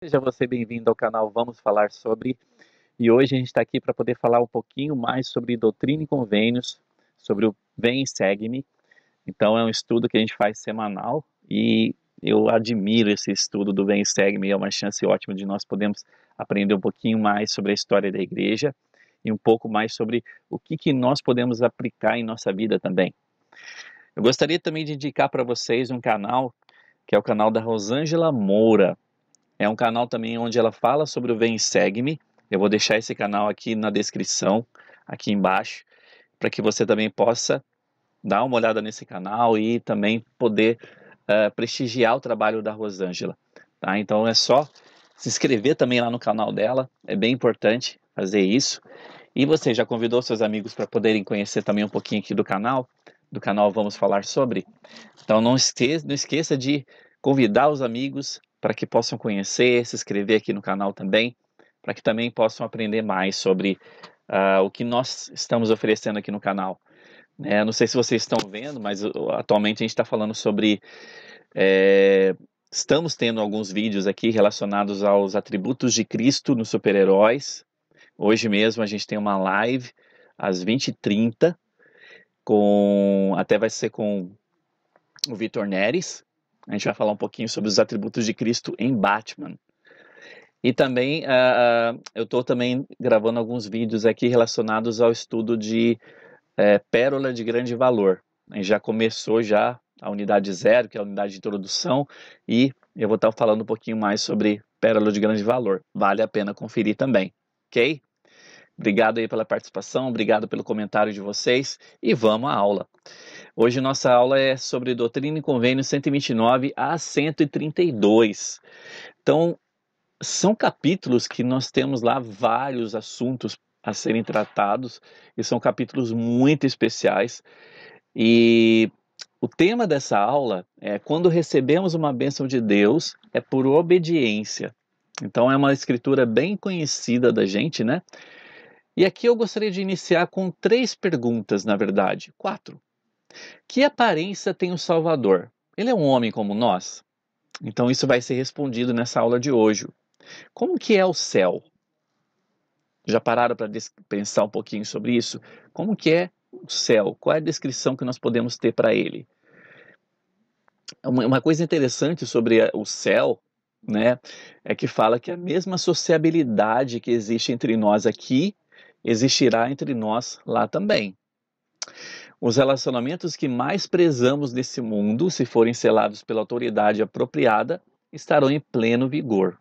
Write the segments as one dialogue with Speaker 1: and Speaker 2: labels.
Speaker 1: Seja você bem-vindo ao canal Vamos Falar Sobre. E hoje a gente está aqui para poder falar um pouquinho mais sobre doutrina e convênios, sobre o Vem e Segue-me. Então é um estudo que a gente faz semanal e eu admiro esse estudo do Vem e Segue-me. É uma chance ótima de nós podermos aprender um pouquinho mais sobre a história da igreja e um pouco mais sobre o que nós podemos aplicar em nossa vida também. Eu gostaria também de indicar para vocês um canal, que é o canal da Rosângela Moura. É um canal também onde ela fala sobre o Vem e Segue-me. Eu vou deixar esse canal aqui na descrição, aqui embaixo, para que você também possa dar uma olhada nesse canal e também poder prestigiar o trabalho da Rosângela. Tá? Então é só se inscrever também lá no canal dela, é bem importante fazer isso. E você já convidou seus amigos para poderem conhecer também um pouquinho aqui do canal? Do canal Vamos Falar Sobre? Então não esqueça de convidar os amigos para que possam conhecer, se inscrever aqui no canal também, para que também possam aprender mais sobre o que nós estamos oferecendo aqui no canal. Não sei se vocês estão vendo, mas atualmente a gente está falando sobre... estamos tendo alguns vídeos aqui relacionados aos atributos de Cristo nos super-heróis. Hoje mesmo a gente tem uma live às 20h30, até vai ser com o Vitor Neres. A gente vai falar um pouquinho sobre os atributos de Cristo em Batman. E também eu estou também gravando alguns vídeos aqui relacionados ao estudo de pérola de grande valor. A gente já começou já a unidade 0, que é a unidade de introdução, e eu vou estar falando um pouquinho mais sobre pérola de grande valor. Vale a pena conferir também, ok? Obrigado aí pela participação, obrigado pelo comentário de vocês e vamos à aula. Hoje nossa aula é sobre Doutrina e Convênios 129 a 132. Então, são capítulos que nós temos lá vários assuntos a serem tratados e são capítulos muito especiais. E o tema dessa aula é: quando recebemos uma bênção de Deus, é por obediência. Então é uma escritura bem conhecida da gente, né? E aqui eu gostaria de iniciar com 3 perguntas, na verdade, 4. Que aparência tem o Salvador? Ele é um homem como nós? Então isso vai ser respondido nessa aula de hoje. Como que é o céu? Já pararam para pensar um pouquinho sobre isso? Como que é o céu? Qual é a descrição que nós podemos ter para ele? Uma coisa interessante sobre o céu, né, é que fala que a mesma sociabilidade que existe entre nós aqui, existirá entre nós lá também. Os relacionamentos que mais prezamos nesse mundo, se forem selados pela autoridade apropriada, estarão em pleno vigor.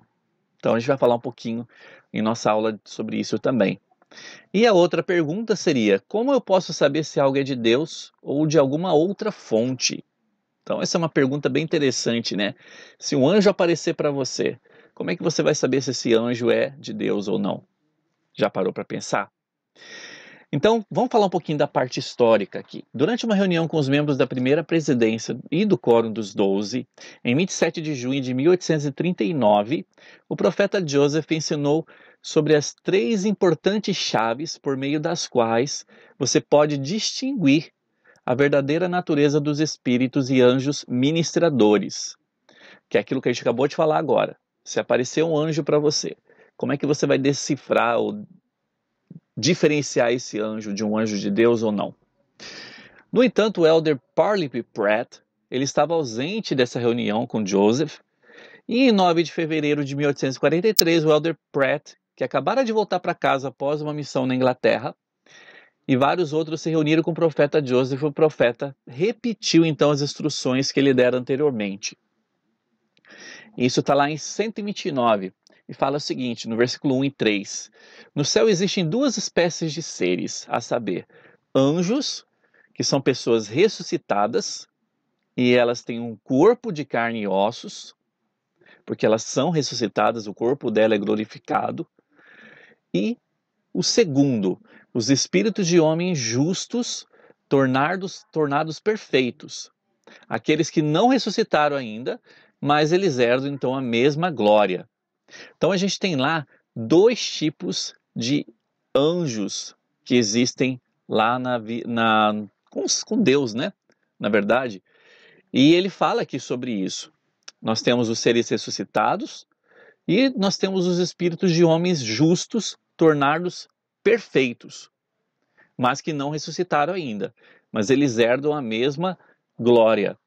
Speaker 1: Então a gente vai falar um pouquinho em nossa aula sobre isso também. E a outra pergunta seria: como eu posso saber se algo é de Deus ou de alguma outra fonte? Então essa é uma pergunta bem interessante, né? Se um anjo aparecer para você, como é que você vai saber se esse anjo é de Deus ou não? Já parou para pensar? Então, vamos falar um pouquinho da parte histórica aqui. Durante uma reunião com os membros da primeira presidência e do Quórum dos 12, em 27 de junho de 1839, o profeta Joseph ensinou sobre as 3 importantes chaves por meio das quais você pode distinguir a verdadeira natureza dos espíritos e anjos ministradores, que é aquilo que a gente acabou de falar agora. Se aparecer um anjo para você, como é que você vai decifrar ou diferenciar esse anjo de um anjo de Deus ou não? No entanto, o elder Parley P. Pratt, ele estava ausente dessa reunião com Joseph, e em 9 de fevereiro de 1843, o elder Pratt, que acabara de voltar para casa após uma missão na Inglaterra, e vários outros se reuniram com o profeta Joseph. O profeta repetiu então as instruções que ele dera anteriormente. Isso está lá em 129, e fala o seguinte, no versículo 1 e 3. No céu existem 2 espécies de seres, a saber, anjos, que são pessoas ressuscitadas, e elas têm um corpo de carne e ossos, porque elas são ressuscitadas, o corpo dela é glorificado. E o segundo, os espíritos de homens justos, tornados perfeitos. Aqueles que não ressuscitaram ainda, mas eles herdam então a mesma glória. Então a gente tem lá 2 tipos de anjos que existem lá com Deus, né? Na verdade. E ele fala aqui sobre isso. Nós temos os seres ressuscitados, E nós temos os espíritos de homens justos, tornados perfeitos, mas que não ressuscitaram ainda. Mas eles herdam a mesma glória.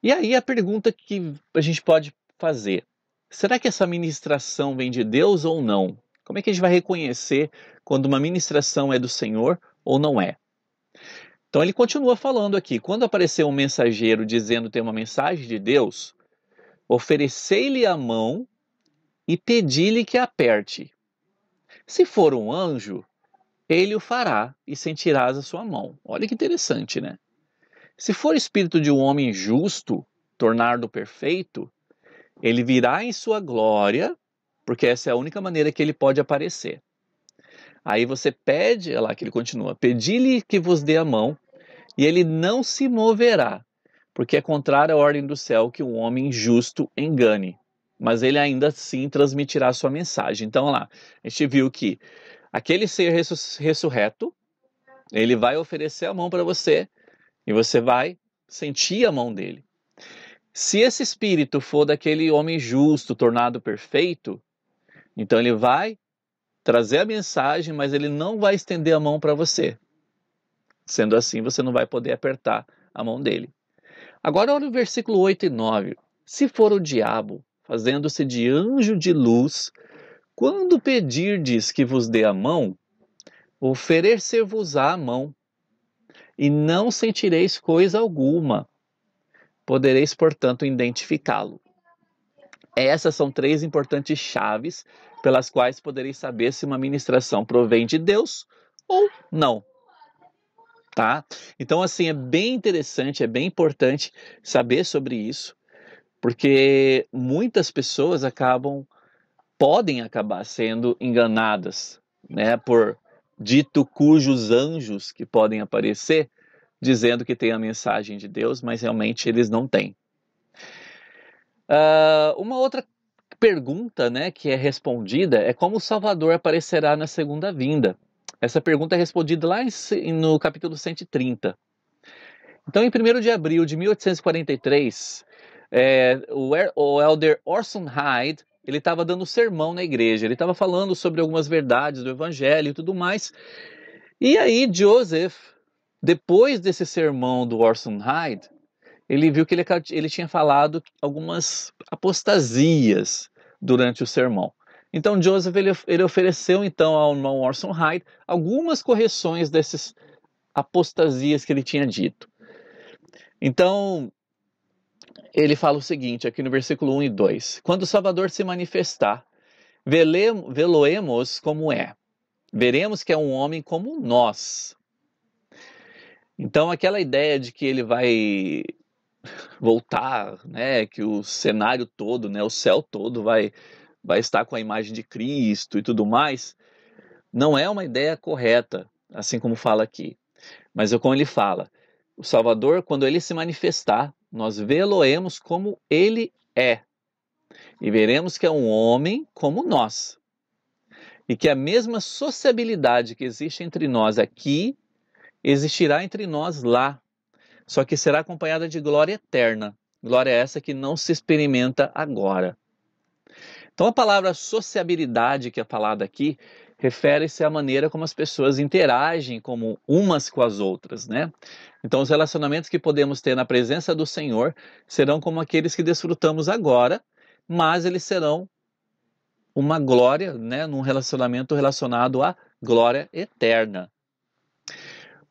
Speaker 1: E aí a pergunta que a gente pode fazer: será que essa ministração vem de Deus ou não? Como é que a gente vai reconhecer quando uma ministração é do Senhor ou não é? Então ele continua falando aqui: quando aparecer um mensageiro dizendo ter uma mensagem de Deus, oferecei-lhe a mão e pedi-lhe que aperte. Se for um anjo, ele o fará e sentirás a sua mão. Olha que interessante, né? Se for espírito de um homem justo, tornar-no perfeito, ele virá em sua glória, porque essa é a única maneira que ele pode aparecer. Aí você pede, olha lá que ele continua, pedi-lhe que vos dê a mão, e ele não se moverá, porque é contrário à ordem do céu que o homem justo engane. Mas ele ainda assim transmitirá a sua mensagem. Então, olha lá, a gente viu que aquele ser ressurreto, ele vai oferecer a mão para você, e você vai sentir a mão dele. Se esse espírito for daquele homem justo, tornado perfeito, então ele vai trazer a mensagem, mas ele não vai estender a mão para você. Sendo assim, você não vai poder apertar a mão dele. Agora olha o versículo 8 e 9. Se for o diabo, fazendo-se de anjo de luz, quando pedirdes que vos dê a mão, oferecer-vos-á a mão, e não sentireis coisa alguma. Podereis, portanto, identificá-lo. Essas são três importantes chaves pelas quais podereis saber se uma ministração provém de Deus ou não. Tá? Então, assim, é bem interessante, é bem importante saber sobre isso, porque muitas pessoas podem acabar sendo enganadas, né, por dito cujos anjos que podem aparecer, dizendo que tem a mensagem de Deus, mas realmente eles não têm. Uma outra pergunta, né, que é respondida é como o Salvador aparecerá na segunda vinda. Essa pergunta é respondida lá no capítulo 130. Então, em 1º de abril de 1843, o elder Orson Hyde, ele estava dando sermão na igreja, ele estava falando sobre algumas verdades do evangelho e tudo mais. E aí Joseph, depois desse sermão do Orson Hyde, ele viu que ele tinha falado algumas apostasias durante o sermão. Então Joseph ele ofereceu então ao irmão Orson Hyde algumas correções dessas apostasias que ele tinha dito. Então ele fala o seguinte aqui no versículo 1 e 2: quando o Salvador se manifestar, vê-lo-emos como é. Veremos que é um homem como nós. Então aquela ideia de que ele vai voltar, né, que o cenário todo, né, o céu todo vai estar com a imagem de Cristo e tudo mais, não é uma ideia correta, assim como fala aqui. Mas é como ele fala, o Salvador, quando ele se manifestar, nós vê-lo-emos como ele é. E veremos que é um homem como nós. E que a mesma sociabilidade que existe entre nós aqui, existirá entre nós lá. Só que será acompanhada de glória eterna. Glória essa que não se experimenta agora. Então a palavra sociabilidade que é falada aqui refere-se à maneira como as pessoas interagem como umas com as outras, né? Então os relacionamentos que podemos ter na presença do Senhor serão como aqueles que desfrutamos agora, mas eles serão uma glória, né, num relacionamento relacionado à glória eterna.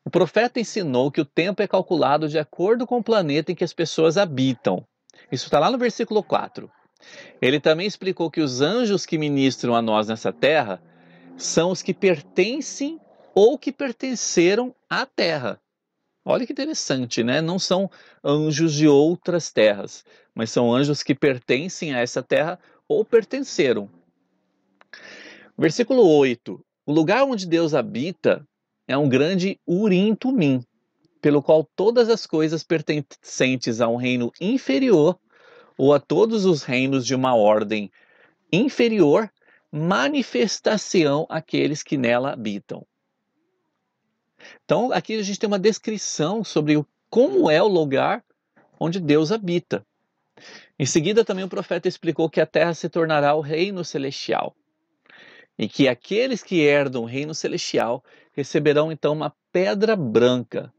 Speaker 1: O profeta ensinou que o tempo é calculado de acordo com o planeta em que as pessoas habitam. Isso está lá no versículo 4. Ele também explicou que os anjos que ministram a nós nessa terra são os que pertencem ou que pertenceram à terra. Olha que interessante, né? Não são anjos de outras terras, mas são anjos que pertencem a essa terra ou pertenceram. Versículo 8. O lugar onde Deus habita é um grande Urim Tumim, pelo qual todas as coisas pertencentes a um reino inferior ou a todos os reinos de uma ordem inferior manifestação àqueles que nela habitam. Então, aqui a gente tem uma descrição sobre como é o lugar onde Deus habita. Em seguida, também o profeta explicou que a terra se tornará o reino celestial e que aqueles que herdam o reino celestial receberão então uma pedra branca.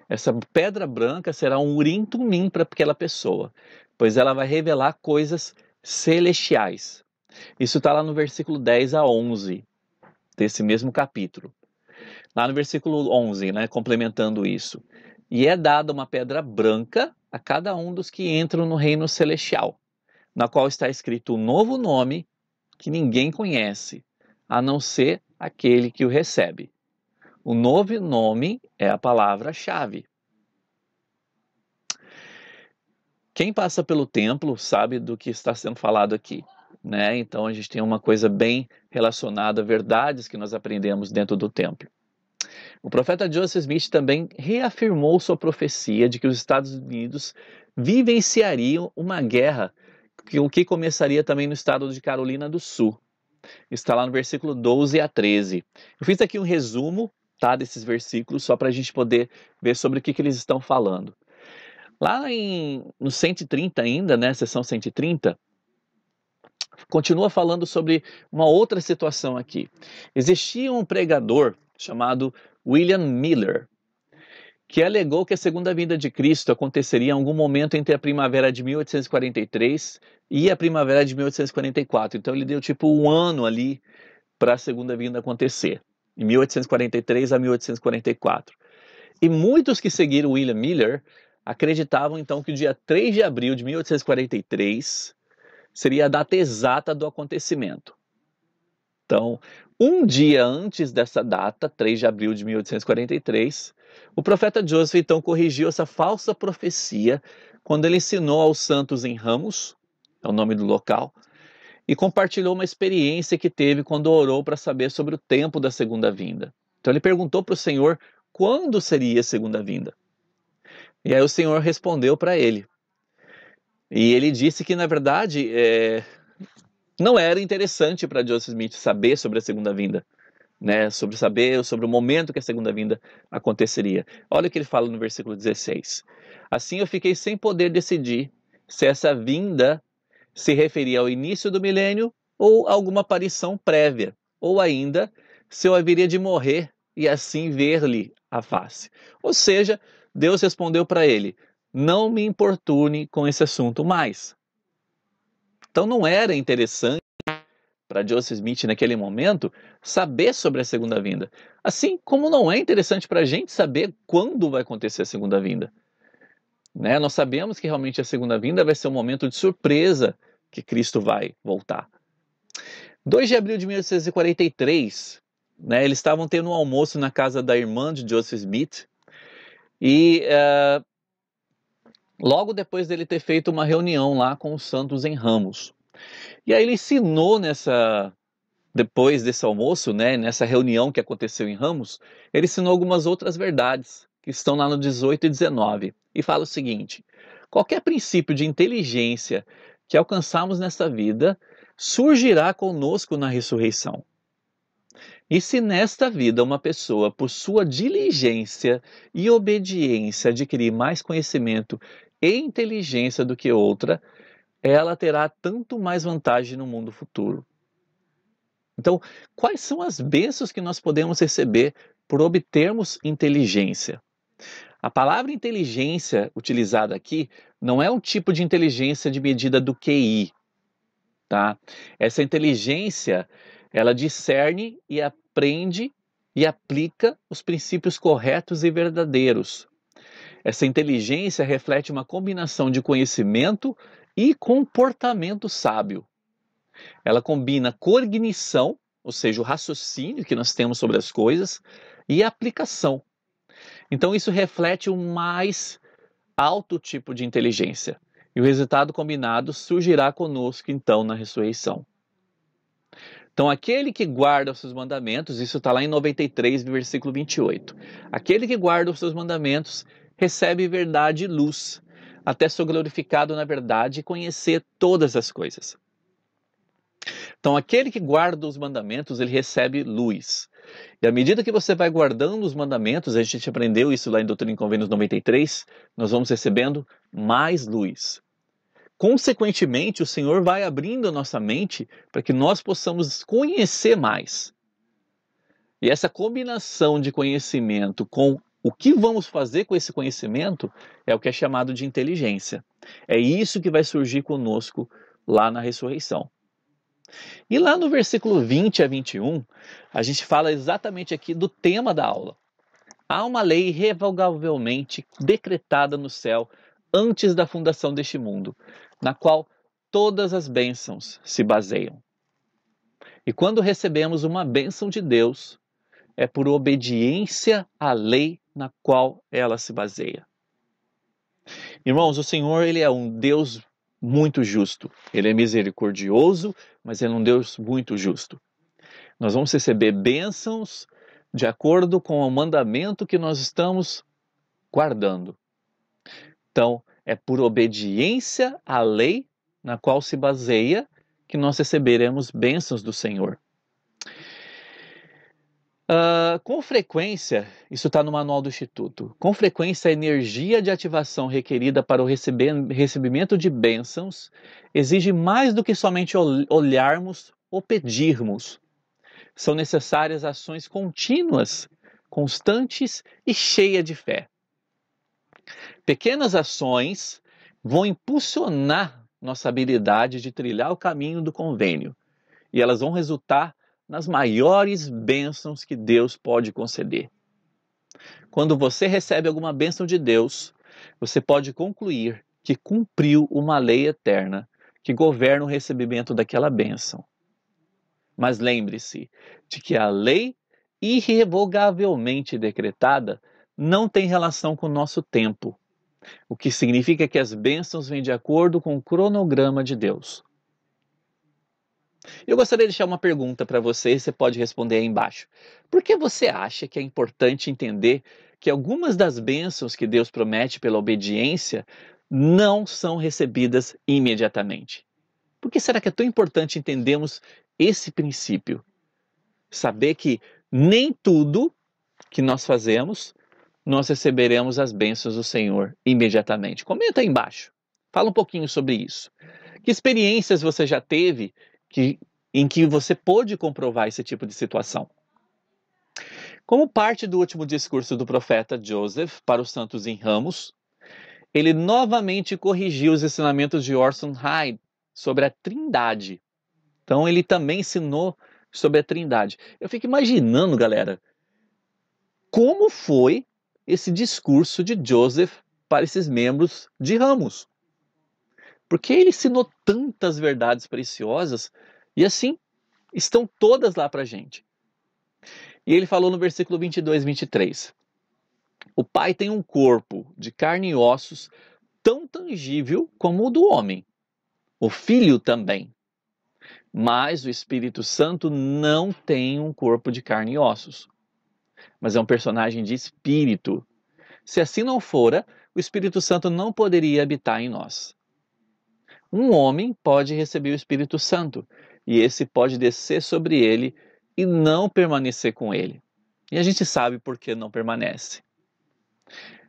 Speaker 1: Essa pedra branca será um urim tumim para aquela pessoa, pois ela vai revelar coisas celestiais. Isso está lá no versículo 10 a 11 desse mesmo capítulo. Lá no versículo 11, né, complementando isso. E é dada uma pedra branca a cada um dos que entram no reino celestial, na qual está escrito um novo nome que ninguém conhece, a não ser aquele que o recebe. O novo nome é a palavra-chave. Quem passa pelo templo sabe do que está sendo falado aqui, né? Então a gente tem uma coisa bem relacionada a verdades que nós aprendemos dentro do templo. O profeta Joseph Smith também reafirmou sua profecia de que os Estados Unidos vivenciariam uma guerra, o que começaria também no estado de Carolina do Sul. Está lá no versículo 12 a 13. Eu fiz aqui um resumo, tá, desses versículos, só para a gente poder ver sobre o que eles estão falando. Lá no 130 ainda, né, seção 130, continua falando sobre uma outra situação aqui. Existia um pregador chamado William Miller, que alegou que a segunda vinda de Cristo aconteceria em algum momento entre a primavera de 1843 e a primavera de 1844. Então ele deu tipo um ano ali para a segunda vinda acontecer, em 1843 a 1844. E muitos que seguiram William Miller acreditavam então que o dia 3 de abril de 1843 seria a data exata do acontecimento. Então, um dia antes dessa data, 3 de abril de 1843, o profeta Joseph então corrigiu essa falsa profecia quando ele ensinou aos santos em Ramos, é o nome do local, e compartilhou uma experiência que teve quando orou para saber sobre o tempo da segunda vinda. Então ele perguntou para o Senhor quando seria a segunda vinda. E aí o Senhor respondeu para ele. E ele disse que, na verdade, não era interessante para Joseph Smith saber sobre a segunda vinda, né? Sobre o momento que a segunda vinda aconteceria. Olha o que ele fala no versículo 16. Assim eu fiquei sem poder decidir se essa vinda se referia ao início do milênio ou alguma aparição prévia, ou ainda se eu haveria de morrer e assim ver-lhe a face. Ou seja, Deus respondeu para ele: não me importune com esse assunto mais. Então não era interessante para Joseph Smith naquele momento saber sobre a segunda vinda. Assim como não é interessante para a gente saber quando vai acontecer a segunda vinda. Né? Nós sabemos que realmente a segunda vinda vai ser um momento de surpresa que Cristo vai voltar. 2 de abril de 1843, né, eles estavam tendo um almoço na casa da irmã de Joseph Smith e logo depois dele ter feito uma reunião lá com os santos em Ramos. E aí ele ensinou depois desse almoço, né, nessa reunião que aconteceu em Ramos, ele ensinou algumas outras verdades que estão lá no 18 e 19 e fala o seguinte: qualquer princípio de inteligência que alcançarmos nessa vida surgirá conosco na ressurreição. E se nesta vida uma pessoa, por sua diligência e obediência, adquirir mais conhecimento e inteligência do que outra, ela terá tanto mais vantagem no mundo futuro. Então, quais são as bênçãos que nós podemos receber por obtermos inteligência? A palavra inteligência utilizada aqui não é um tipo de inteligência de medida do QI, tá? Essa inteligência, ela discerne e aprende e aplica os princípios corretos e verdadeiros. Essa inteligência reflete uma combinação de conhecimento e comportamento sábio. Ela combina cognição, ou seja, o raciocínio que nós temos sobre as coisas, e aplicação. Então isso reflete o mais alto tipo de inteligência. E o resultado combinado surgirá conosco, então, na ressurreição. Então, aquele que guarda os seus mandamentos, isso está lá em 93, versículo 28. Aquele que guarda os seus mandamentos recebe verdade e luz, até ser glorificado na verdade e conhecer todas as coisas. Então, aquele que guarda os mandamentos, ele recebe luz. E à medida que você vai guardando os mandamentos, a gente aprendeu isso lá em Doutrina e Convênios 93, nós vamos recebendo mais luz. consequentemente, o Senhor vai abrindo a nossa mente para que nós possamos conhecer mais. E essa combinação de conhecimento com o que vamos fazer com esse conhecimento é o que é chamado de inteligência. É isso que vai surgir conosco lá na ressurreição. E lá no versículo 20 a 21, a gente fala exatamente aqui do tema da aula. Há uma lei irrevogavelmente decretada no céu antes da fundação deste mundo, na qual todas as bênçãos se baseiam. E quando recebemos uma bênção de Deus, é por obediência à lei na qual ela se baseia. Irmãos, o Senhor, ele é um Deus muito justo. Ele é misericordioso, mas ele é um Deus muito justo. Nós vamos receber bênçãos de acordo com o mandamento que nós estamos guardando. Então, é por obediência à lei na qual se baseia que nós receberemos bênçãos do Senhor. Com frequência, isso está no manual do Instituto, com frequência a energia de ativação requerida para o recebimento de bênçãos exige mais do que somente olharmos ou pedirmos. São necessárias ações contínuas, constantes e cheias de fé. Pequenas ações vão impulsionar nossa habilidade de trilhar o caminho do convênio e elas vão resultar nas maiores bênçãos que Deus pode conceder. Quando você recebe alguma bênção de Deus, você pode concluir que cumpriu uma lei eterna que governa o recebimento daquela bênção. Mas lembre-se de que a lei irrevogavelmente decretada não tem relação com o nosso tempo, o que significa que as bênçãos vêm de acordo com o cronograma de Deus. Eu gostaria de deixar uma pergunta para você e você pode responder aí embaixo. Por que você acha que é importante entender que algumas das bênçãos que Deus promete pela obediência não são recebidas imediatamente? Por que será que é tão importante entendermos esse princípio? Saber que nem tudo que nós fazemos, nós receberemos as bênçãos do Senhor imediatamente. Comenta aí embaixo. Fala um pouquinho sobre isso. Que experiências você já teve em que você pôde comprovar esse tipo de situação? Como parte do último discurso do profeta Joseph para os santos em Ramos, ele novamente corrigiu os ensinamentos de Orson Hyde sobre a Trindade. Então ele também ensinou sobre a Trindade. Eu fico imaginando, galera, como foi esse discurso de Joseph para esses membros de Ramos. Porque ele ensinou tantas verdades preciosas e assim estão todas lá para a gente. E ele falou no versículo 22 e 23. O Pai tem um corpo de carne e ossos tão tangível como o do homem. O Filho também. Mas o Espírito Santo não tem um corpo de carne e ossos. Mas é um personagem de espírito. Se assim não fora, o Espírito Santo não poderia habitar em nós. Um homem pode receber o Espírito Santo, e esse pode descer sobre ele e não permanecer com ele. E a gente sabe por que não permanece.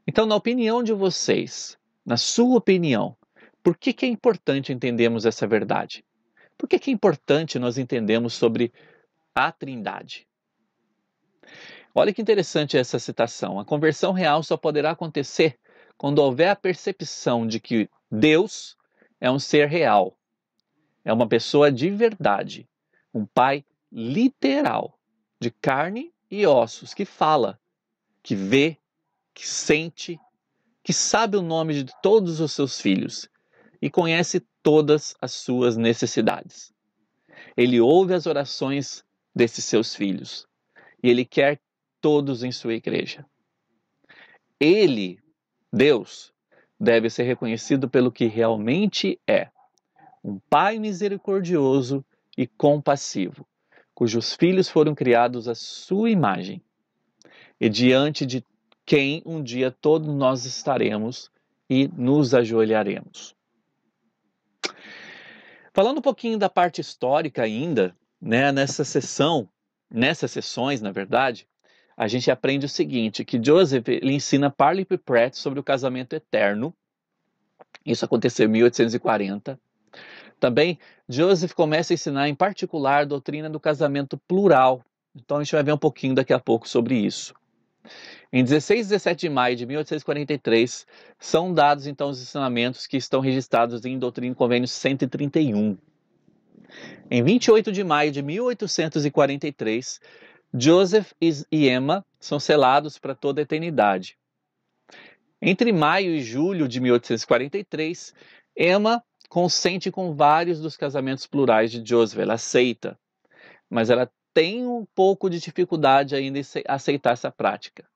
Speaker 1: Então, na opinião de vocês, na sua opinião, por que é importante entendermos essa verdade? Por que é importante nós entendermos sobre a Trindade? Olha que interessante essa citação. A conversão real só poderá acontecer quando houver a percepção de que Deus é um ser real, é uma pessoa de verdade, um pai literal, de carne e ossos, que fala, que vê, que sente, que sabe o nome de todos os seus filhos e conhece todas as suas necessidades. Ele ouve as orações desses seus filhos e ele quer todos em sua igreja. Ele, Deus, deve ser reconhecido pelo que realmente é, um Pai misericordioso e compassivo, cujos filhos foram criados à sua imagem, e diante de quem um dia todos nós estaremos e nos ajoelharemos. Falando um pouquinho da parte histórica ainda, né, nessas sessões, na verdade, a gente aprende o seguinte, que Joseph ele ensina Parley P. Pratt sobre o casamento eterno, Isso aconteceu em 1840. Também, Joseph começa a ensinar, em particular, a doutrina do casamento plural. Então, a gente vai ver um pouquinho daqui a pouco sobre isso. Em 16 e 17 de maio de 1843, são dados, então, os ensinamentos que estão registrados em Doutrina e Convênio 131. Em 28 de maio de 1843, Joseph e Emma são selados para toda a eternidade. Entre maio e julho de 1843, Emma consente com vários dos casamentos plurais de Joseph, ela aceita, mas ela tem um pouco de dificuldade ainda em aceitar essa prática.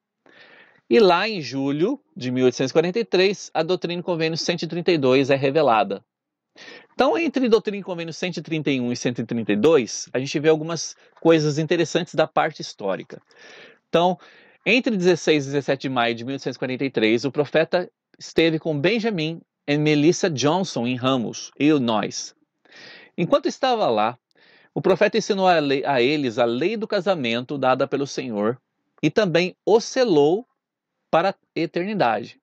Speaker 1: E lá em julho de 1843, a Doutrina e Convênio 132 é revelada. Então, entre Doutrina e Convênio 131 e 132, a gente vê algumas coisas interessantes da parte histórica. Então, entre 16 e 17 de maio de 1843, o profeta esteve com Benjamin e Melissa Johnson em Ramos, Illinois. Enquanto estava lá, o profeta ensinou a eles a lei do casamento dada pelo Senhor e também o selou para a eternidade.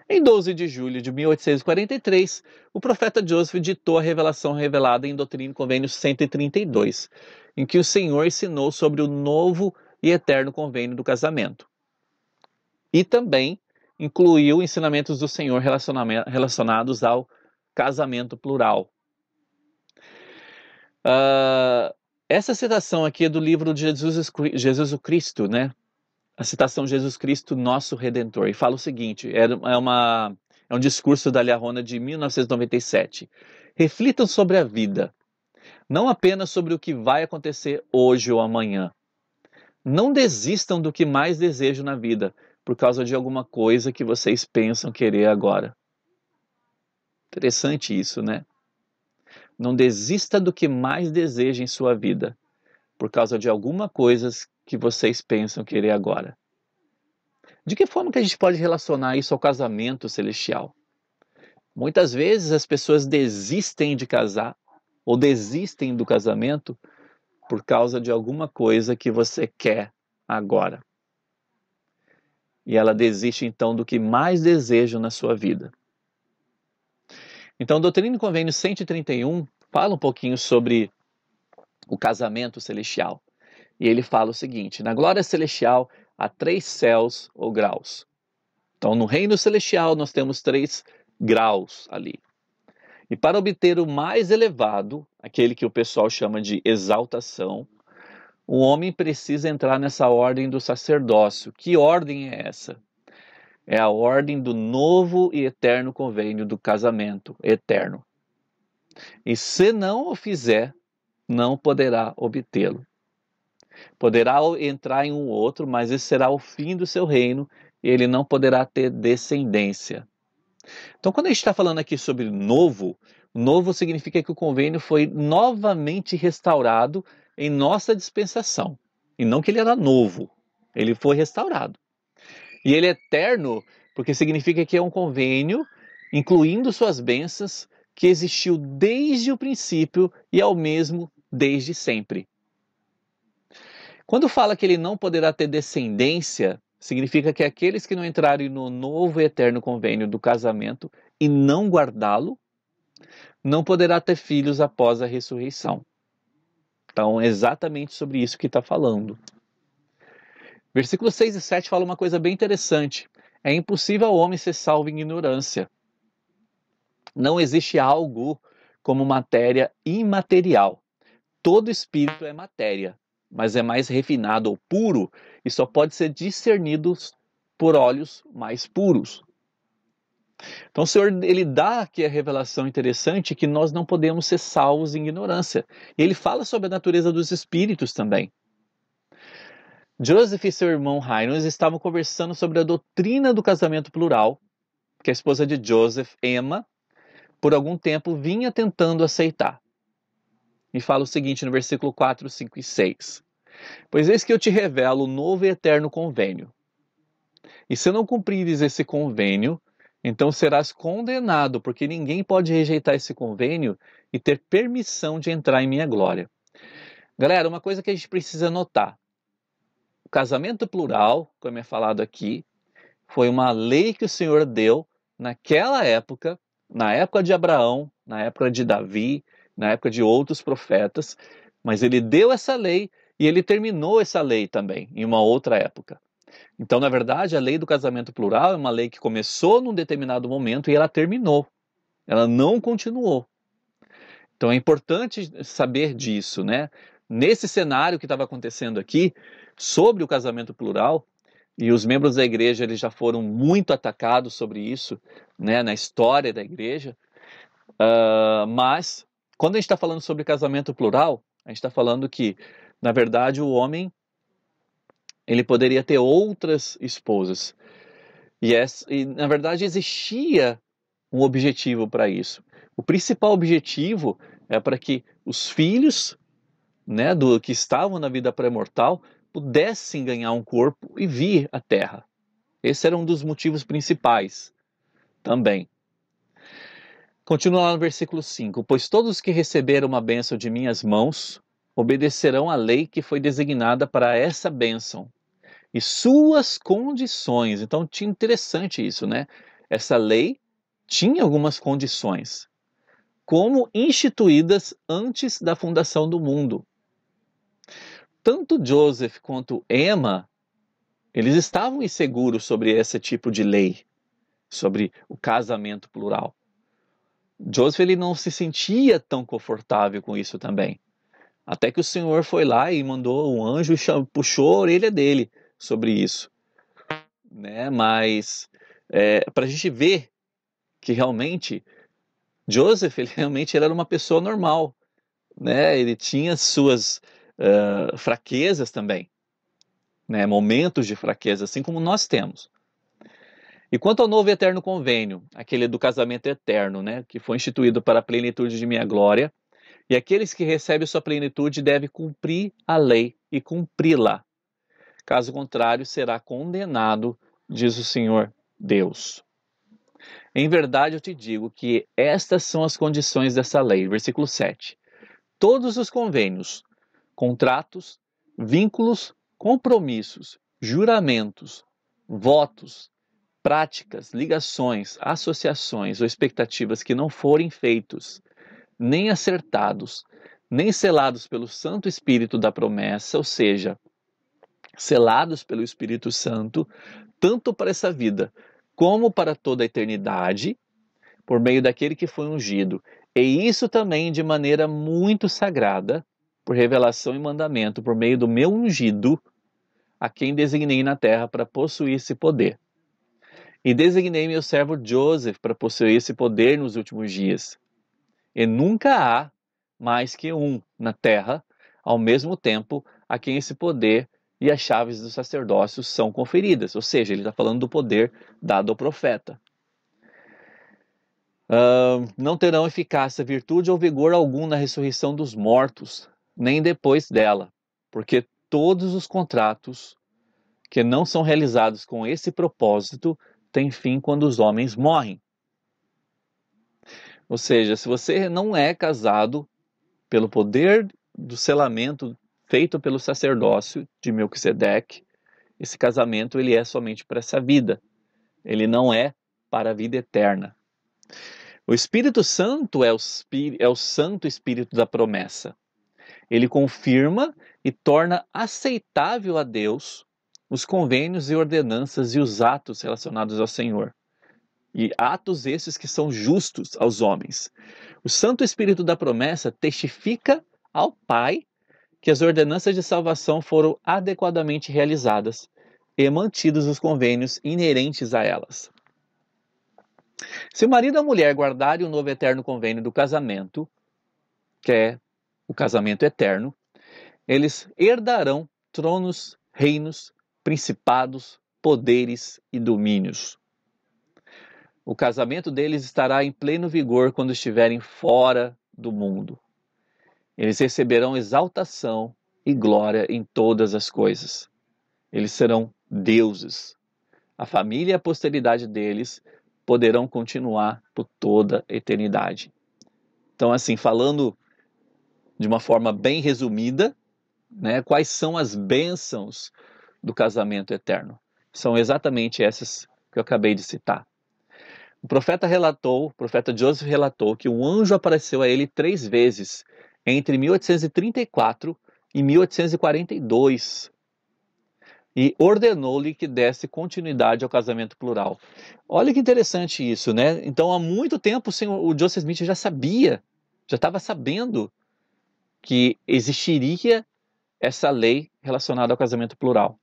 Speaker 1: Em 12 de julho de 1843, o profeta Joseph ditou a revelação revelada em Doutrina e Convênio 132, em que o Senhor ensinou sobre o novo e eterno convênio do casamento. E também incluiu ensinamentos do Senhor relacionados ao casamento plural. Essa citação aqui é do livro de Jesus o Cristo, né? A citação Jesus Cristo, nosso Redentor. E fala o seguinte, é um discurso da Liahona de 1997. Reflitam sobre a vida, não apenas sobre o que vai acontecer hoje ou amanhã. Não desistam do que mais desejam na vida, por causa de alguma coisa que vocês pensam querer agora. Interessante isso, né? Não desista do que mais deseja em sua vida, por causa de alguma coisa que vocês pensam querer agora. De que forma que a gente pode relacionar isso ao casamento celestial? Muitas vezes as pessoas desistem de casar ou desistem do casamento por causa de alguma coisa que você quer agora. E ela desiste então do que mais deseja na sua vida. Então, Doutrina e Convênio 131 fala um pouquinho sobre o casamento celestial. E ele fala o seguinte: na glória celestial há 3 céus ou graus. Então, no reino celestial nós temos 3 graus ali. E para obter o mais elevado, aquele que o pessoal chama de exaltação, o homem precisa entrar nessa ordem do sacerdócio. Que ordem é essa? É a ordem do novo e eterno convênio do casamento eterno. E se não o fizer, não poderá obtê-lo. Poderá entrar em um outro, mas esse será o fim do seu reino e ele não poderá ter descendência. Então, quando a gente está falando aqui sobre novo significa que o convênio foi novamente restaurado em nossa dispensação. E não que ele era novo, ele foi restaurado. E ele é eterno porque significa que é um convênio, incluindo suas bênçãos, que existiu desde o princípio e é o mesmo desde sempre. Quando fala que ele não poderá ter descendência, significa que aqueles que não entrarem no novo e eterno convênio do casamento e não guardá-lo, não poderá ter filhos após a ressurreição. Então, é exatamente sobre isso que está falando. Versículos 6 e 7 fala uma coisa bem interessante. É impossível ao homem ser salvo em ignorância. Não existe algo como matéria imaterial. Todo espírito é matéria, mas é mais refinado ou puro e só pode ser discernido por olhos mais puros. Então o Senhor, ele dá aqui a revelação interessante que nós não podemos ser salvos em ignorância. E ele fala sobre a natureza dos espíritos também. Joseph e seu irmão Heinrich estavam conversando sobre a doutrina do casamento plural, que a esposa de Joseph, Emma, por algum tempo vinha tentando aceitar. E fala o seguinte no versículo 4, 5 e 6. Pois eis que eu te revelo o novo e eterno convênio. E se não cumprires esse convênio, então serás condenado, porque ninguém pode rejeitar esse convênio e ter permissão de entrar em minha glória. Galera, uma coisa que a gente precisa notar. O casamento plural, como é falado aqui, foi uma lei que o Senhor deu naquela época, na época de Abraão, na época de Davi, na época de outros profetas, mas ele deu essa lei e ele terminou essa lei também, em uma outra época. Então, na verdade, a lei do casamento plural é uma lei que começou num determinado momento e ela terminou. Ela não continuou. Então, é importante saber disso, né? Nesse cenário que estava acontecendo aqui, sobre o casamento plural, e os membros da igreja eles já foram muito atacados sobre isso, né, na história da igreja, mas quando a gente está falando sobre casamento plural, a gente está falando que, na verdade, o homem ele poderia ter outras esposas. E na verdade, existia um objetivo para isso. O principal objetivo é para que os filhos, né, do que estavam na vida pré-mortal pudessem ganhar um corpo e vir à Terra. Esse era um dos motivos principais também. Continua lá no versículo 5: Pois todos que receberam uma bênção de minhas mãos obedecerão à lei que foi designada para essa bênção e suas condições. Então, tinha interessante isso, né? Essa lei tinha algumas condições, como instituídas antes da fundação do mundo. Tanto Joseph quanto Emma, eles estavam inseguros sobre esse tipo de lei, sobre o casamento plural. Joseph ele não se sentia tão confortável com isso também. Até que o Senhor foi lá e mandou um anjo e puxou a orelha dele sobre isso, né? Mas para a gente ver que realmente Joseph ele realmente era uma pessoa normal, né? Ele tinha suas fraquezas também, né? Momentos de fraqueza, assim como nós temos. E quanto ao novo e eterno convênio, aquele do casamento eterno, né? Que foi instituído para a plenitude de minha glória, e aqueles que recebem sua plenitude devem cumprir a lei e cumpri-la. Caso contrário, será condenado, diz o Senhor Deus. Em verdade eu te digo que estas são as condições dessa lei. Versículo 7. Todos os convênios, contratos, vínculos, compromissos, juramentos, votos, práticas, ligações, associações ou expectativas que não forem feitos, nem acertados, nem selados pelo Santo Espírito da promessa, ou seja, selados pelo Espírito Santo, tanto para essa vida como para toda a eternidade, por meio daquele que foi ungido, e isso também de maneira muito sagrada, por revelação e mandamento, por meio do meu ungido, a quem designei na terra para possuir esse poder. E designei meu servo Joseph para possuir esse poder nos últimos dias. E nunca há mais que um na terra, ao mesmo tempo, a quem esse poder e as chaves do sacerdócio são conferidas. Ou seja, ele está falando do poder dado ao profeta. Não terão eficácia, virtude ou vigor algum na ressurreição dos mortos, nem depois dela, porque todos os contratos que não são realizados com esse propósito têm fim quando os homens morrem. Ou seja, se você não é casado pelo poder do selamento feito pelo sacerdócio de Melquisedeque, esse casamento ele é somente para essa vida. Ele não é para a vida eterna. O Espírito Santo é o Santo Espírito da promessa. Ele confirma e torna aceitável a Deus os convênios e ordenanças e os atos relacionados ao Senhor. E atos esses que são justos aos homens. O Santo Espírito da promessa testifica ao Pai que as ordenanças de salvação foram adequadamente realizadas e mantidos os convênios inerentes a elas. Se o marido e a mulher guardarem o novo eterno convênio do casamento, que é o casamento eterno, eles herdarão tronos, reinos, principados, poderes e domínios. O casamento deles estará em pleno vigor quando estiverem fora do mundo. Eles receberão exaltação e glória em todas as coisas. Eles serão deuses. A família e a posteridade deles poderão continuar por toda a eternidade. Então, assim, falando de uma forma bem resumida, né, quais são as bênçãos do casamento eterno? São exatamente essas que eu acabei de citar. O profeta Joseph relatou que um anjo apareceu a ele 3 vezes entre 1834 e 1842 e ordenou-lhe que desse continuidade ao casamento plural. Olha que interessante isso, né? Então, há muito tempo o Joseph Smith já estava sabendo que existiria essa lei relacionada ao casamento plural.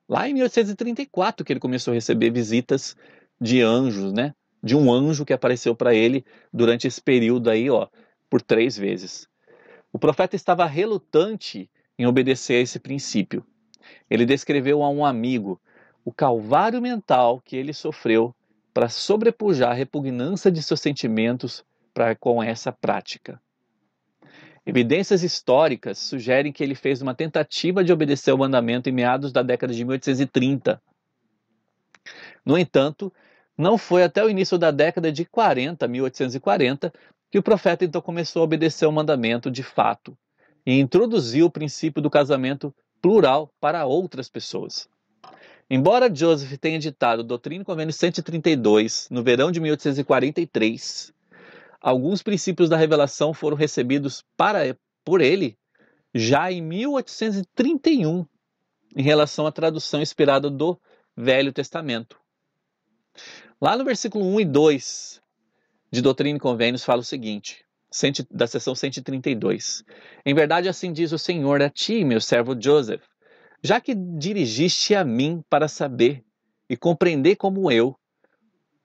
Speaker 1: Lá em 1834 que ele começou a receber visitas de anjos, né? De um anjo que apareceu para ele durante esse período aí, ó, por 3 vezes. O profeta estava relutante em obedecer a esse princípio. Ele descreveu a um amigo o calvário mental que ele sofreu para sobrepujar a repugnância de seus sentimentos com essa prática. Evidências históricas sugerem que ele fez uma tentativa de obedecer ao mandamento em meados da década de 1830. No entanto, não foi até o início da década de 1840, que o profeta então começou a obedecer ao mandamento de fato e introduziu o princípio do casamento plural para outras pessoas. Embora Joseph tenha ditado Doutrina e Convênio 132 no verão de 1843, alguns princípios da revelação foram recebidos por ele já em 1831, em relação à tradução inspirada do Velho Testamento. Lá no versículo 1 e 2 de Doutrina e Convênios fala o seguinte, da seção 132. Em verdade, assim diz o Senhor a ti, meu servo Joseph, já que dirigiste a mim para saber e compreender como eu,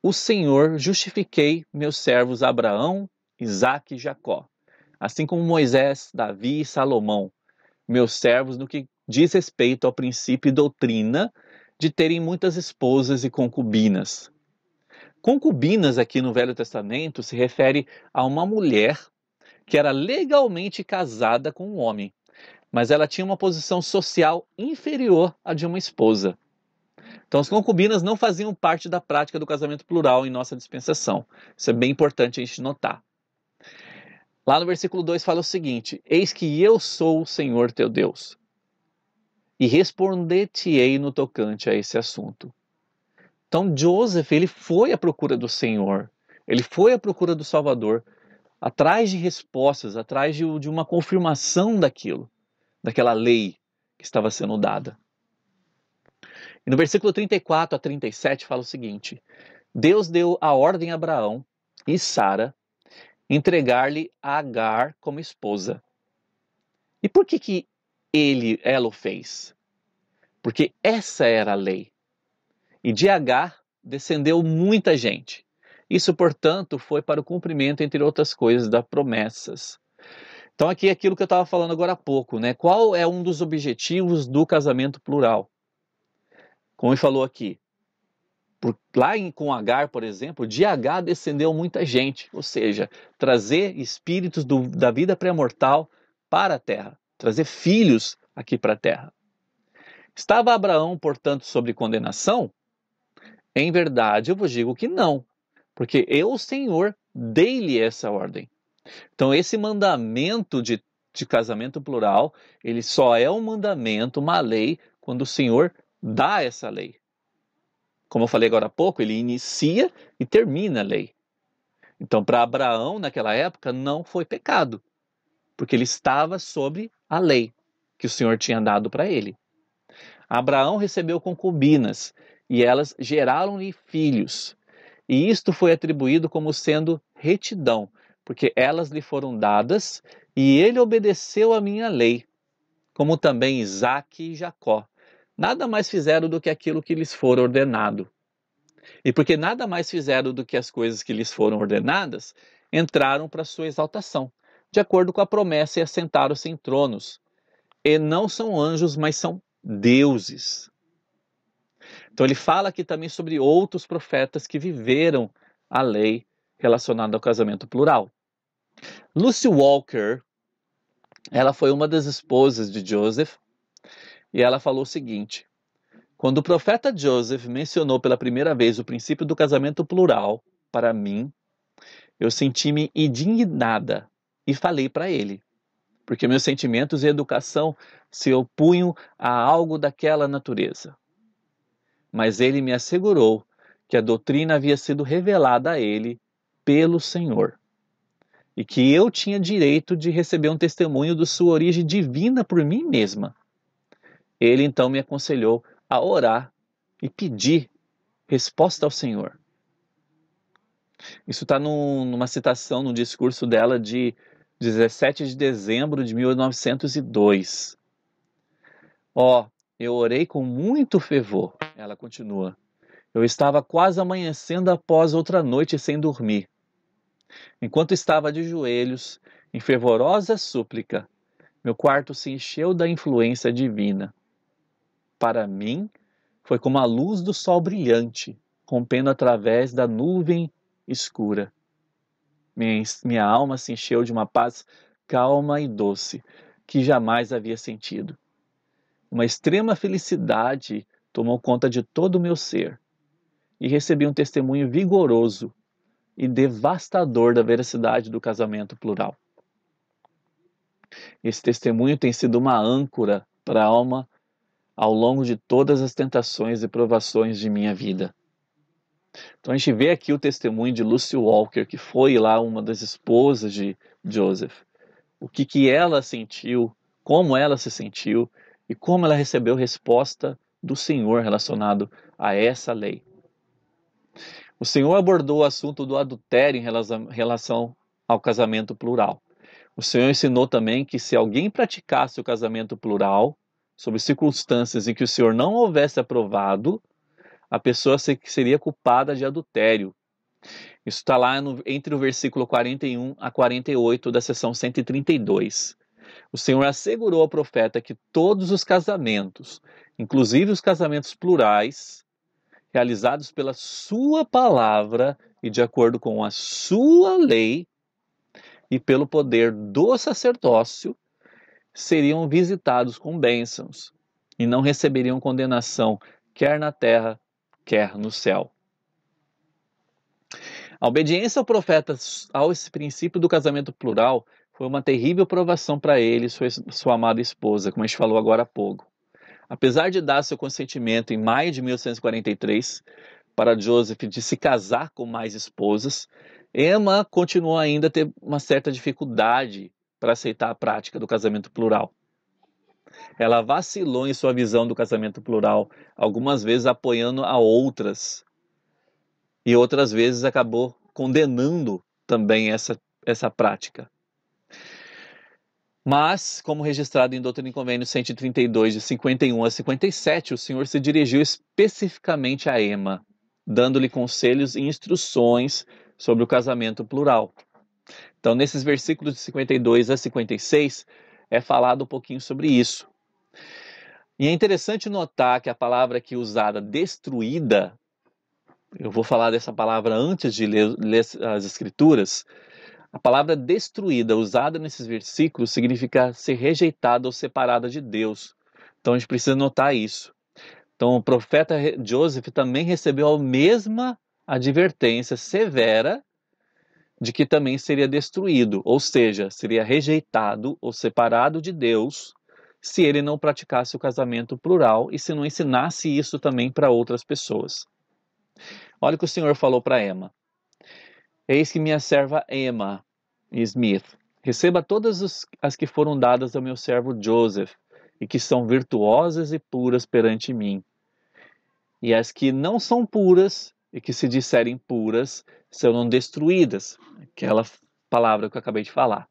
Speaker 1: o Senhor, justifiquei meus servos Abraão, Isaque e Jacó, assim como Moisés, Davi e Salomão, meus servos no que diz respeito ao princípio e doutrina de terem muitas esposas e concubinas. Concubinas aqui no Velho Testamento se refere a uma mulher que era legalmente casada com um homem, mas ela tinha uma posição social inferior à de uma esposa. Então, as concubinas não faziam parte da prática do casamento plural em nossa dispensação. Isso é bem importante a gente notar. Lá no versículo 2 fala o seguinte: eis que eu sou o Senhor teu Deus, e responder-te-ei no tocante a esse assunto. Então, Joseph, ele foi à procura do Senhor, ele foi à procura do Salvador, atrás de respostas, atrás de uma confirmação daquela lei que estava sendo dada. E no versículo 34 a 37 fala o seguinte: Deus deu a ordem a Abraão e Sara entregar-lhe Agar como esposa. E por que ela o fez? Porque essa era a lei. E de Agar descendeu muita gente. Isso, portanto, foi para o cumprimento, entre outras coisas, das promessas. Então, aqui é aquilo que eu estava falando agora há pouco, né? Qual é um dos objetivos do casamento plural? Como ele falou aqui, com Agar, por exemplo, de Agar descendeu muita gente, ou seja, trazer espíritos da vida pré-mortal para a terra, trazer filhos aqui para a terra. Estava Abraão, portanto, sob condenação? Em verdade, eu vos digo que não, porque eu, o Senhor, dei-lhe essa ordem. Então, esse mandamento de casamento plural, ele só é um mandamento, uma lei, quando o Senhor dá essa lei. Como eu falei agora há pouco, ele inicia e termina a lei. Então, para Abraão, naquela época, não foi pecado, porque ele estava sob a lei que o Senhor tinha dado para ele. Abraão recebeu concubinas e elas geraram-lhe filhos. E isto foi atribuído como sendo retidão, porque elas lhe foram dadas e ele obedeceu a minha lei, como também Isaque e Jacó. Nada mais fizeram do que aquilo que lhes for ordenado. E porque nada mais fizeram do que as coisas que lhes foram ordenadas, entraram para sua exaltação, de acordo com a promessa, e assentaram-se em tronos. E não são anjos, mas são deuses. Então ele fala aqui também sobre outros profetas que viveram a lei relacionada ao casamento plural. Lucy Walker, ela foi uma das esposas de Joseph, e ela falou o seguinte: quando o profeta Joseph mencionou pela primeira vez o princípio do casamento plural para mim, eu senti-me indignada e falei para ele, porque meus sentimentos e educação se opunham a algo daquela natureza. Mas ele me assegurou que a doutrina havia sido revelada a ele pelo Senhor, e que eu tinha direito de receber um testemunho de sua origem divina por mim mesma. Ele então me aconselhou a orar e pedir resposta ao Senhor. Isso está numa citação, num discurso dela de 17 de dezembro de 1902. Eu orei com muito fervor, ela continua. Eu estava quase amanhecendo após outra noite sem dormir. Enquanto estava de joelhos, em fervorosa súplica, meu quarto se encheu da influência divina. Para mim, foi como a luz do sol brilhante, rompendo através da nuvem escura. Minha alma se encheu de uma paz calma e doce, que jamais havia sentido. Uma extrema felicidade tomou conta de todo o meu ser, e recebi um testemunho vigoroso e devastador da veracidade do casamento plural. Esse testemunho tem sido uma âncora para a alma ao longo de todas as tentações e provações de minha vida. Então a gente vê aqui o testemunho de Lucy Walker, que foi lá uma das esposas de Joseph. O que ela sentiu, como ela se sentiu e como ela recebeu resposta do Senhor relacionado a essa lei. O Senhor abordou o assunto do adultério em relação ao casamento plural. O Senhor ensinou também que se alguém praticasse o casamento plural, sob circunstâncias em que o Senhor não houvesse aprovado, a pessoa seria culpada de adultério. Isso está lá entre o versículo 41 a 48 da seção 132. O Senhor assegurou ao profeta que todos os casamentos, inclusive os casamentos plurais, realizados pela sua palavra e de acordo com a sua lei e pelo poder do sacerdócio, seriam visitados com bênçãos e não receberiam condenação, quer na terra, quer no céu. A obediência ao profeta ao esse princípio do casamento plural foi uma terrível provação para ele e sua amada esposa, como a gente falou agora há pouco. Apesar de dar seu consentimento em maio de 1843 para Joseph de se casar com mais esposas, Emma continuou ainda a ter uma certa dificuldade para aceitar a prática do casamento plural. Ela vacilou em sua visão do casamento plural, algumas vezes apoiando a outras, e outras vezes acabou condenando também essa prática. Mas, como registrado em Doutrina e Convênio 132, de 51 a 57, o Senhor se dirigiu especificamente a Emma, dando-lhe conselhos e instruções sobre o casamento plural. Então, nesses versículos de 52 a 56, é falado um pouquinho sobre isso. E é interessante notar que a palavra aqui usada, destruída, eu vou falar dessa palavra antes de ler as Escrituras. A palavra destruída, usada nesses versículos, significa ser rejeitada ou separada de Deus. Então a gente precisa notar isso. Então o profeta Joseph também recebeu a mesma advertência severa de que também seria destruído, ou seja, seria rejeitado ou separado de Deus se ele não praticasse o casamento plural e se não ensinasse isso também para outras pessoas. Olha o que o Senhor falou para Emma. Eis que minha serva Emma Smith receba todas as que foram dadas ao meu servo Joseph e que são virtuosas e puras perante mim. E as que não são puras e que se disserem puras serão destruídas. Aquela palavra que eu acabei de falar.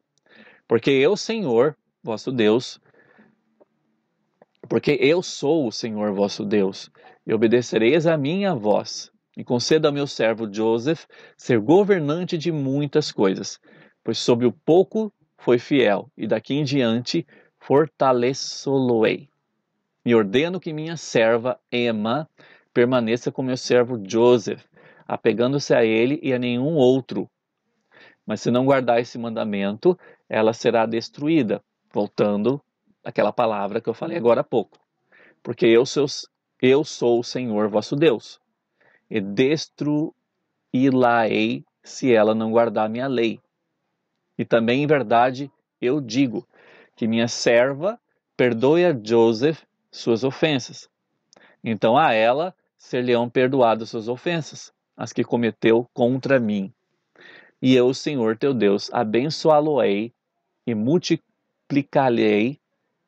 Speaker 1: Porque eu, Senhor, vosso Deus, porque eu sou o Senhor vosso Deus, e obedecereis a minha voz. E conceda ao meu servo Joseph ser governante de muitas coisas, pois sobre o pouco foi fiel, e daqui em diante fortalecê-lo-ei. E ordeno que minha serva Emma permaneça com meu servo Joseph, apegando-se a ele e a nenhum outro. Mas se não guardar esse mandamento, ela será destruída. Voltando àquela palavra que eu falei agora há pouco. Porque eu sou o Senhor vosso Deus, e destruí-la-ei se ela não guardar minha lei. E também, em verdade, eu digo que minha serva perdoe a Joseph suas ofensas. Então a ela ser-lhe-ão perdoadas suas ofensas, as que cometeu contra mim. E eu, Senhor teu Deus, abençoá-lo-ei e multiplicar-lhe-ei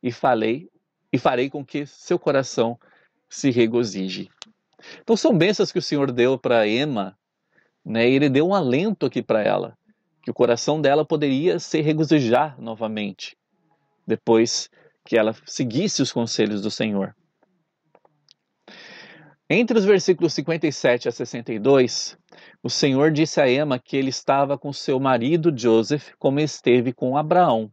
Speaker 1: e farei com que seu coração se regozije. Então são bênçãos que o Senhor deu para Ema, né? E ele deu um alento aqui para ela, que o coração dela poderia se regozijar novamente, depois que ela seguisse os conselhos do Senhor. Entre os versículos 57 a 62, o Senhor disse a Ema que ele estava com seu marido Joseph, como esteve com Abraão.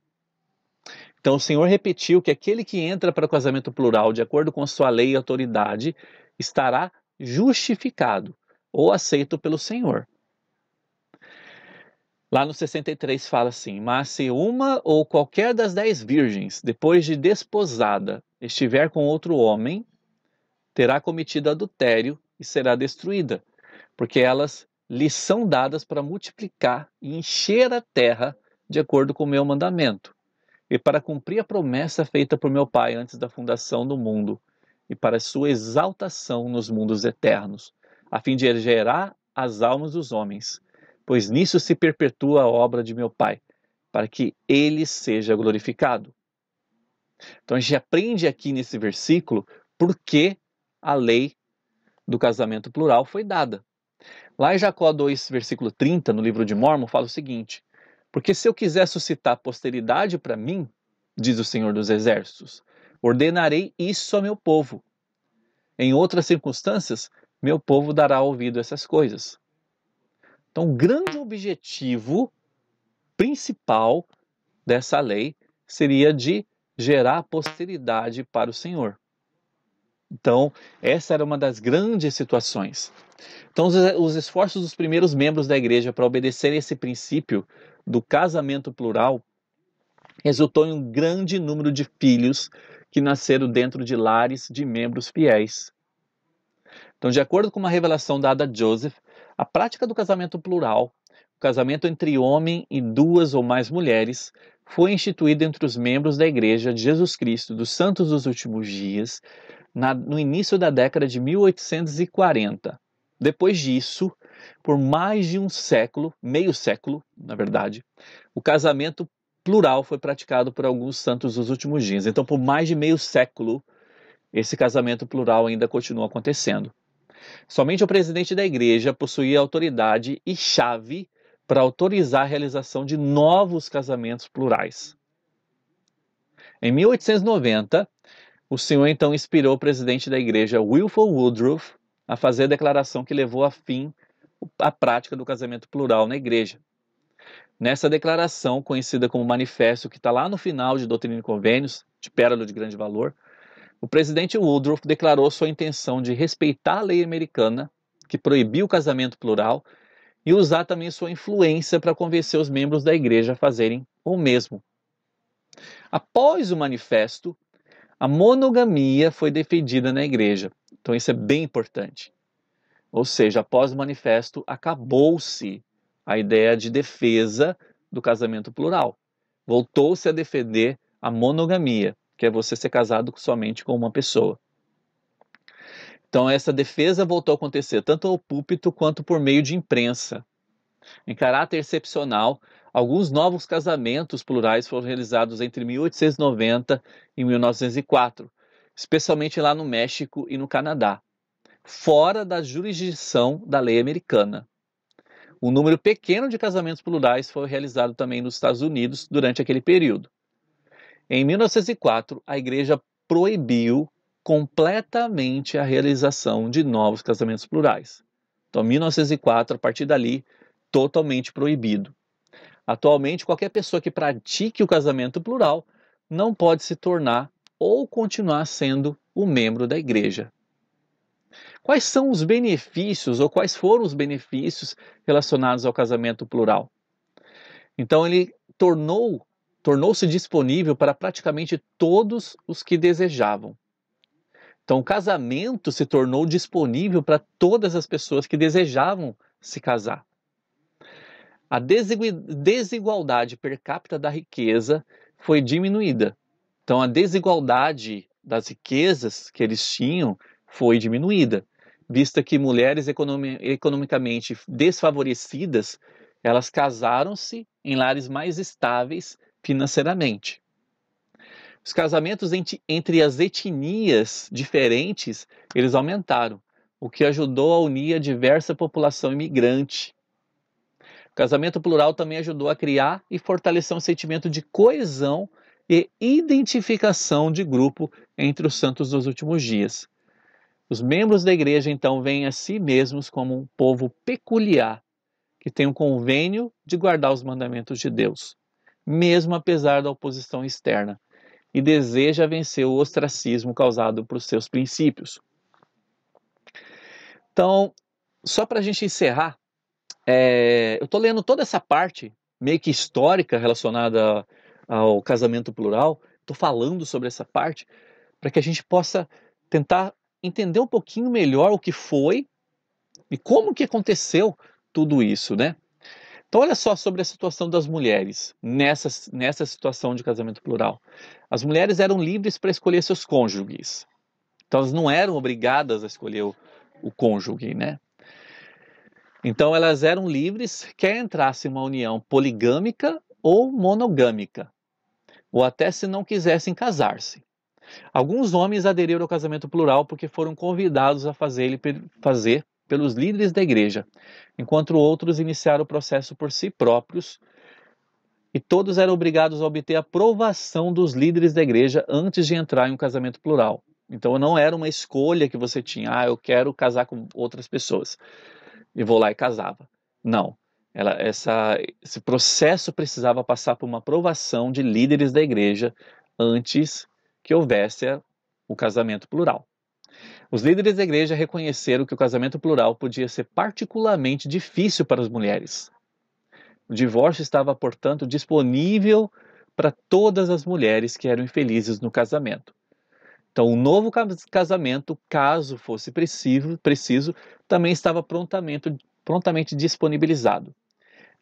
Speaker 1: Então o Senhor repetiu que aquele que entra para o casamento plural, de acordo com sua lei e autoridade, estará justificado ou aceito pelo Senhor. Lá no 63 fala assim: mas se uma ou qualquer das 10 virgens, depois de desposada, estiver com outro homem, terá cometido adultério e será destruída, porque elas lhe são dadas para multiplicar e encher a terra de acordo com o meu mandamento, e para cumprir a promessa feita por meu Pai antes da fundação do mundo, e para sua exaltação nos mundos eternos, a fim de gerar as almas dos homens, pois nisso se perpetua a obra de meu Pai, para que ele seja glorificado. Então a gente aprende aqui nesse versículo por que a lei do casamento plural foi dada. Lá em Jacó 2, versículo 30, no livro de Mórmon, fala o seguinte: porque se eu quiser suscitar posteridade para mim, diz o Senhor dos Exércitos, ordenarei isso ao meu povo. Em outras circunstâncias, meu povo dará ouvido a essas coisas. Então, o grande objetivo principal dessa lei seria de gerar posteridade para o Senhor. Então, essa era uma das grandes situações. Então, os esforços dos primeiros membros da igreja para obedecer esse princípio do casamento plural resultou em um grande número de filhos que nasceram dentro de lares de membros fiéis. Então, de acordo com uma revelação dada a Joseph, a prática do casamento plural, o casamento entre homem e 2 ou mais mulheres, foi instituída entre os membros da Igreja de Jesus Cristo dos Santos dos Últimos Dias, no início da década de 1840. Depois disso, por mais de um século, meio século, na verdade, o casamento plural foi praticado por alguns santos dos últimos dias. Então, por mais de meio século, esse casamento plural ainda continua acontecendo. Somente o presidente da igreja possuía autoridade e chave para autorizar a realização de novos casamentos plurais. Em 1890, o Senhor então inspirou o presidente da igreja, Wilford Woodruff, a fazer a declaração que levou a fim a prática do casamento plural na igreja. Nessa declaração, conhecida como Manifesto, que está lá no final de Doutrina e Convênios, de Pérola de Grande Valor, o presidente Woodruff declarou sua intenção de respeitar a lei americana, que proibia o casamento plural, e usar também sua influência para convencer os membros da igreja a fazerem o mesmo. Após o manifesto, a monogamia foi defendida na igreja. Então isso é bem importante. Ou seja, após o manifesto, acabou-se a ideia de defesa do casamento plural. Voltou-se a defender a monogamia, que é você ser casado somente com uma pessoa. Então essa defesa voltou a acontecer tanto ao púlpito quanto por meio de imprensa. Em caráter excepcional, alguns novos casamentos plurais foram realizados entre 1890 e 1904, especialmente lá no México e no Canadá, fora da jurisdição da lei americana. Um número pequeno de casamentos plurais foi realizado também nos Estados Unidos durante aquele período. Em 1904, a igreja proibiu completamente a realização de novos casamentos plurais. Então, 1904, a partir dali, totalmente proibido. Atualmente, qualquer pessoa que pratique o casamento plural não pode se tornar ou continuar sendo um membro da igreja. Quais são os benefícios ou quais foram os benefícios relacionados ao casamento plural? Então, ele tornou-se disponível para praticamente todos os que desejavam. Então, o casamento se tornou disponível para todas as pessoas que desejavam se casar. A desigualdade per capita da riqueza foi diminuída. Então, a desigualdade das riquezas que eles tinham foi diminuída. vista que mulheres economicamente desfavorecidas, elas casaram-se em lares mais estáveis financeiramente. Os casamentos entre as etnias diferentes, eles aumentaram, o que ajudou a unir a diversa população imigrante. O casamento plural também ajudou a criar e fortalecer um sentimento de coesão e identificação de grupo entre os santos dos últimos dias. Os membros da igreja, então, veem a si mesmos como um povo peculiar, que tem um convênio de guardar os mandamentos de Deus, mesmo apesar da oposição externa, e deseja vencer o ostracismo causado por seus princípios. Então, só para a gente encerrar, eu estou lendo toda essa parte meio que histórica relacionada ao casamento plural, estou falando sobre essa parte para que a gente possa tentar entender um pouquinho melhor o que foi e como que aconteceu tudo isso, né? Então, olha só sobre a situação das mulheres nessa situação de casamento plural. As mulheres eram livres para escolher seus cônjuges. Então, elas não eram obrigadas a escolher o cônjuge, né? Então, elas eram livres, quer entrasse em uma união poligâmica ou monogâmica, ou até se não quisessem casar-se. Alguns homens aderiram ao casamento plural porque foram convidados a fazer pelos líderes da igreja, enquanto outros iniciaram o processo por si próprios, e todos eram obrigados a obter a aprovação dos líderes da igreja antes de entrar em um casamento plural. Então não era uma escolha que você tinha, eu quero casar com outras pessoas, e vou lá e casava. Não. Esse processo precisava passar por uma aprovação de líderes da igreja antes que houvesse o casamento plural. Os líderes da igreja reconheceram que o casamento plural podia ser particularmente difícil para as mulheres. O divórcio estava, portanto, disponível para todas as mulheres que eram infelizes no casamento. Então, um novo casamento, caso fosse preciso, também estava prontamente disponibilizado.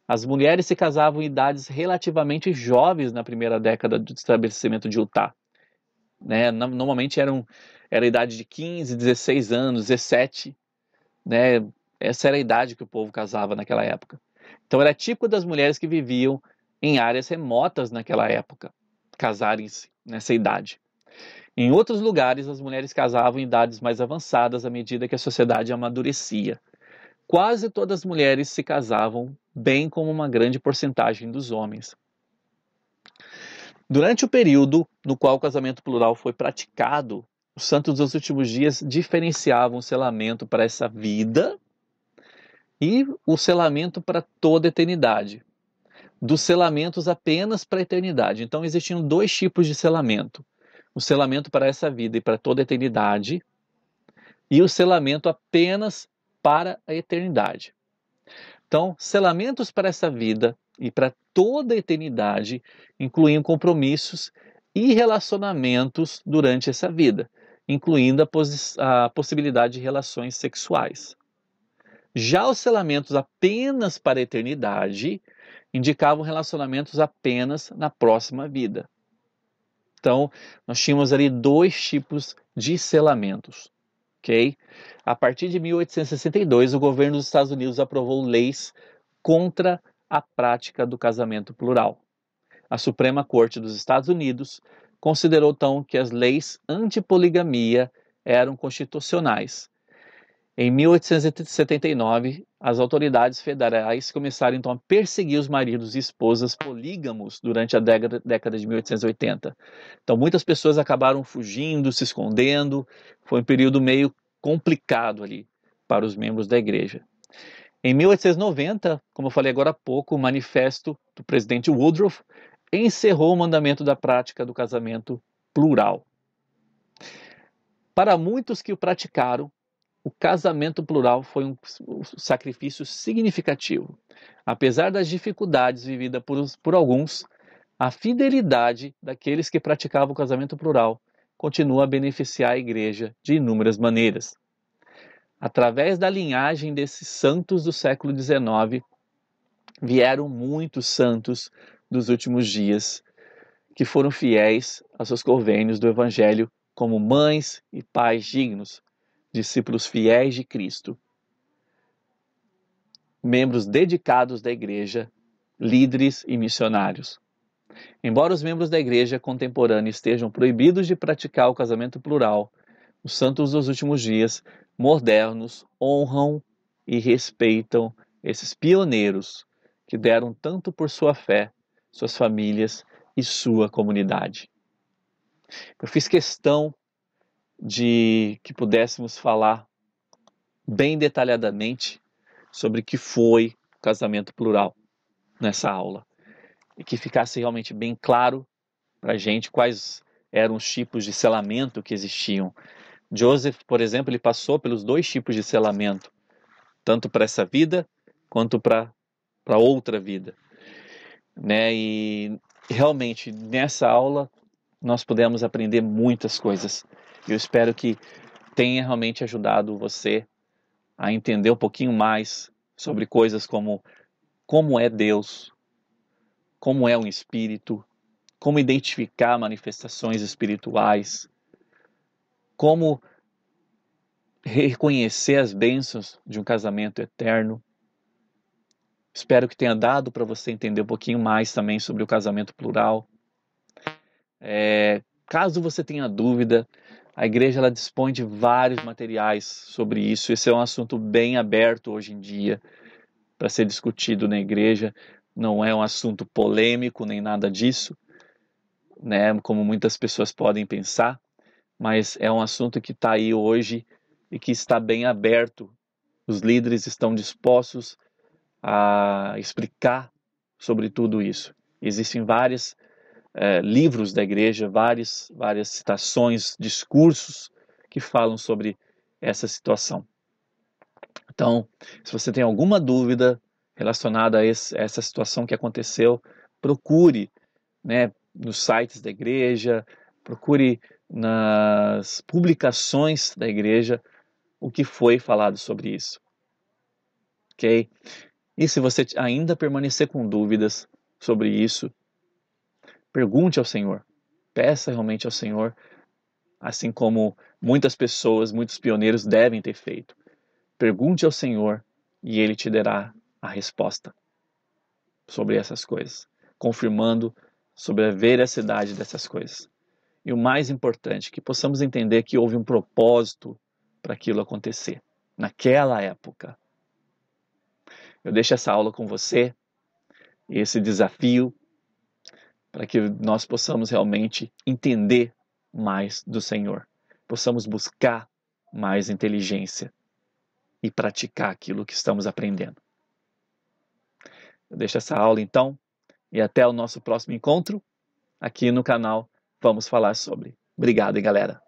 Speaker 1: As mulheres se casavam em idades relativamente jovens na primeira década do estabelecimento de Utah. Né? Normalmente era a idade de 15, 16 anos, 17, né? Essa era a idade que o povo casava naquela época. Então era típico das mulheres que viviam em áreas remotas naquela época casarem-se nessa idade. Em outros lugares, as mulheres casavam em idades mais avançadas à medida que a sociedade amadurecia. Quase todas as mulheres se casavam, bem como uma grande porcentagem dos homens. Durante o período no qual o casamento plural foi praticado, os santos dos últimos dias diferenciavam o selamento para essa vida e o selamento para toda a eternidade, dos selamentos apenas para a eternidade. Então existiam dois tipos de selamento: o selamento para essa vida e para toda a eternidade, e o selamento apenas para a eternidade. Então, selamentos para essa vida e para toda a eternidade incluíam compromissos e relacionamentos durante essa vida, incluindo a possibilidade de relações sexuais. Já os selamentos apenas para a eternidade indicavam relacionamentos apenas na próxima vida. Então, nós tínhamos ali dois tipos de selamentos. Okay? A partir de 1862, o governo dos Estados Unidos aprovou leis contra a prática do casamento plural. A Suprema Corte dos Estados Unidos considerou então que as leis anti-poligamia eram constitucionais. Em 1879, as autoridades federais começaram então a perseguir os maridos e esposas polígamos durante a década de 1880. Então muitas pessoas acabaram fugindo, se escondendo. Foi um período meio complicado ali para os membros da igreja. Em 1890, como eu falei agora há pouco, o manifesto do presidente Woodrow encerrou o mandamento da prática do casamento plural. Para muitos que o praticaram, o casamento plural foi um sacrifício significativo. Apesar das dificuldades vividas por alguns, a fidelidade daqueles que praticavam o casamento plural continua a beneficiar a igreja de inúmeras maneiras. Através da linhagem desses santos do século XIX, vieram muitos santos dos últimos dias que foram fiéis aos seus convênios do Evangelho como mães e pais dignos discípulos fiéis de Cristo, membros dedicados da igreja, líderes e missionários. Embora os membros da igreja contemporânea estejam proibidos de praticar o casamento plural, os santos dos últimos dias, modernos, honram e respeitam esses pioneiros que deram tanto por sua fé, suas famílias e sua comunidade. Eu fiz questão de que pudéssemos falar bem detalhadamente sobre o que foi o casamento plural nessa aula e que ficasse realmente bem claro para a gente quais eram os tipos de selamento que existiam. Joseph, por exemplo, ele passou pelos 2 tipos de selamento, tanto para essa vida quanto para outra vida, né? E realmente nessa aula nós pudemos aprender muitas coisas. Eu espero que tenha realmente ajudado você a entender um pouquinho mais sobre coisas como é Deus, como é um espírito, como identificar manifestações espirituais, como reconhecer as bênçãos de um casamento eterno. Espero que tenha dado para você entender um pouquinho mais também sobre o casamento plural. Caso você tenha dúvida, a igreja ela dispõe de vários materiais sobre isso. Esse é um assunto bem aberto hoje em dia para ser discutido na igreja. Não é um assunto polêmico nem nada disso, né? Como muitas pessoas podem pensar, mas é um assunto que está aí hoje e que está bem aberto. Os líderes estão dispostos a explicar sobre tudo isso. Existem vários livros da igreja, várias citações, discursos que falam sobre essa situação. Então, se você tem alguma dúvida relacionada a essa situação que aconteceu, procure, né, nos sites da igreja, procure nas publicações da igreja o que foi falado sobre isso. Ok? E se você ainda permanecer com dúvidas sobre isso, pergunte ao Senhor. Peça realmente ao Senhor, assim como muitas pessoas, muitos pioneiros devem ter feito. Pergunte ao Senhor e Ele te dará a resposta sobre essas coisas, confirmando sobre a veracidade dessas coisas. E o mais importante, que possamos entender que houve um propósito para aquilo acontecer, naquela época. Eu deixo essa aula com você, esse desafio, para que nós possamos realmente entender mais do Senhor, possamos buscar mais inteligência e praticar aquilo que estamos aprendendo. Eu deixo essa aula então e até o nosso próximo encontro aqui no canal Vamos Falar Sobre. Obrigado, galera!